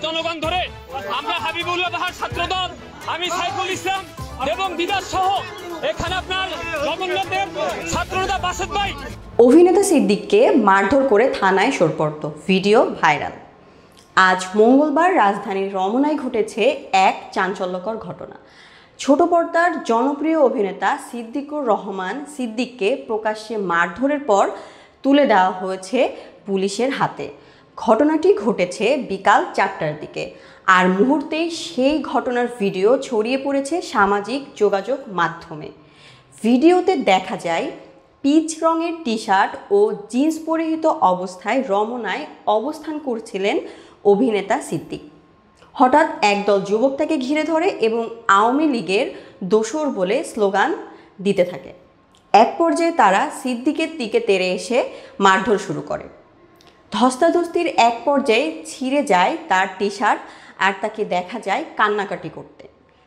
জনগণ ধরে আমরা হাবিবুল্লাহ বাহার ছাত্রদল, আমি সাইফুল ইসলাম এবং দিদার সহ এখানে আপনার জগন্নাথের ছাত্রনেতা বাসেদ ভাই। অভিনেতা সিদ্দিককে মারধর করে থানায় সোপর্দ, ভিডিও ভাইরাল। আজ মঙ্গলবার রাজধানীর রমনায় ঘটেছে এক চাঞ্চল্যকর ঘটনা। ছোট পর্দার জনপ্রিয় অভিনেতা সিদ্দিকুর রহমান সিদ্দিককে প্রকাশ্যে মারধরের পর তুলে দেওয়া হয়েছে পুলিশের হাতে। ঘটনাটি ঘটেছে বিকাল 4টার দিকে, আর মুহূর্তেই সেই ঘটনার ভিডিও ছড়িয়ে পড়েছে সামাজিক যোগাযোগ মাধ্যমে। ভিডিওতে দেখা যায় পিচ রঙের টি শার্ট ও জিন্স পরিহিত অবস্থায় রমনায় অবস্থান করছিলেন অভিনেতা সিদ্দিক। হঠাৎ একদল যুবক তাকে ঘিরে ধরে এবং আওয়ামী লীগের দোসর বলে স্লোগান দিতে থাকে। এক পর্যায়ে তারা সিদ্দিকের দিকে তেড়ে এসে মারধর শুরু করে। ধস্তাধস্তির এক পর্যায়ে ছিঁড়ে যায় তার টি শার্ট, আর তাকে দেখা যায় কান্নাকাটি করতে।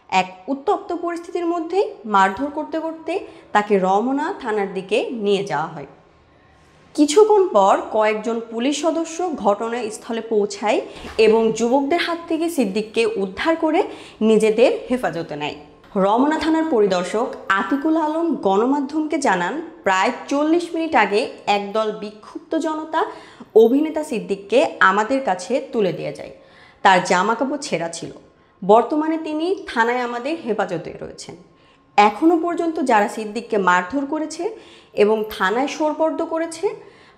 এক উত্তপ্ত পরিস্থিতির মধ্যেই মারধর করতে করতে তাকে রমনা থানার দিকে নিয়ে যাওয়া হয়। কিছুক্ষণ পর কয়েকজন পুলিশ সদস্য ঘটনাস্থলে পৌঁছায় এবং যুবকদের হাত থেকে সিদ্দিককে উদ্ধার করে নিজেদের হেফাজতে নেয়। রমনা থানার পরিদর্শক আতিকুল আলম গণমাধ্যমকে জানান, প্রায় 40 মিনিট আগে একদল বিক্ষুব্ধ জনতা অভিনেতা সিদ্দিককে আমাদের কাছে তুলে দিয়ে যায়। তার জামাকাপড় ছেঁড়া ছিল। বর্তমানে তিনি থানায় আমাদের হেফাজতে রয়েছেন। এখনও পর্যন্ত যারা সিদ্দিককে মারধর করেছে এবং থানায় সোপর্দ করেছে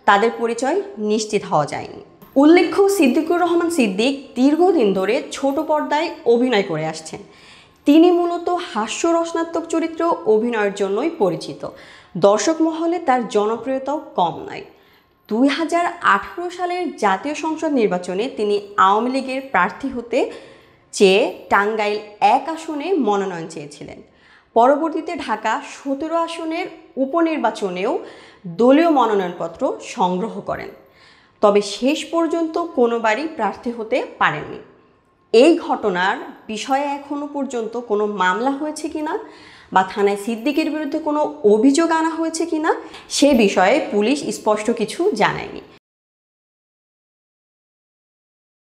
তাদের পরিচয় নিশ্চিত হওয়া যায়নি। উল্লেখ্য, সিদ্দিকুর রহমান সিদ্দিক দীর্ঘদিন ধরে ছোট পর্দায় অভিনয় করে আসছেন। তিনি মূলত হাস্যরসনাত্মক চরিত্র অভিনয়ের জন্যই পরিচিত। দর্শক মহলে তার জনপ্রিয়তাও কম নয়। 2018 সালের জাতীয় সংসদ নির্বাচনে তিনি আওয়ামী লীগের প্রার্থী হতে চেয়ে টাঙ্গাইল 1 আসনে মনোনয়ন চেয়েছিলেন। পরবর্তীতে ঢাকা 17 আসনের উপনির্বাচনেও দলীয় মনোনয়নপত্র সংগ্রহ করেন, তবে শেষ পর্যন্ত কোনোবারই প্রার্থী হতে পারেননি। এই ঘটনার বিষয়ে এখনও পর্যন্ত কোনো মামলা হয়েছে কিনা বা থানায় সিদ্দিকের বিরুদ্ধে কোনো অভিযোগ আনা হয়েছে কিনা সে বিষয়ে পুলিশ স্পষ্ট কিছু জানায়নি।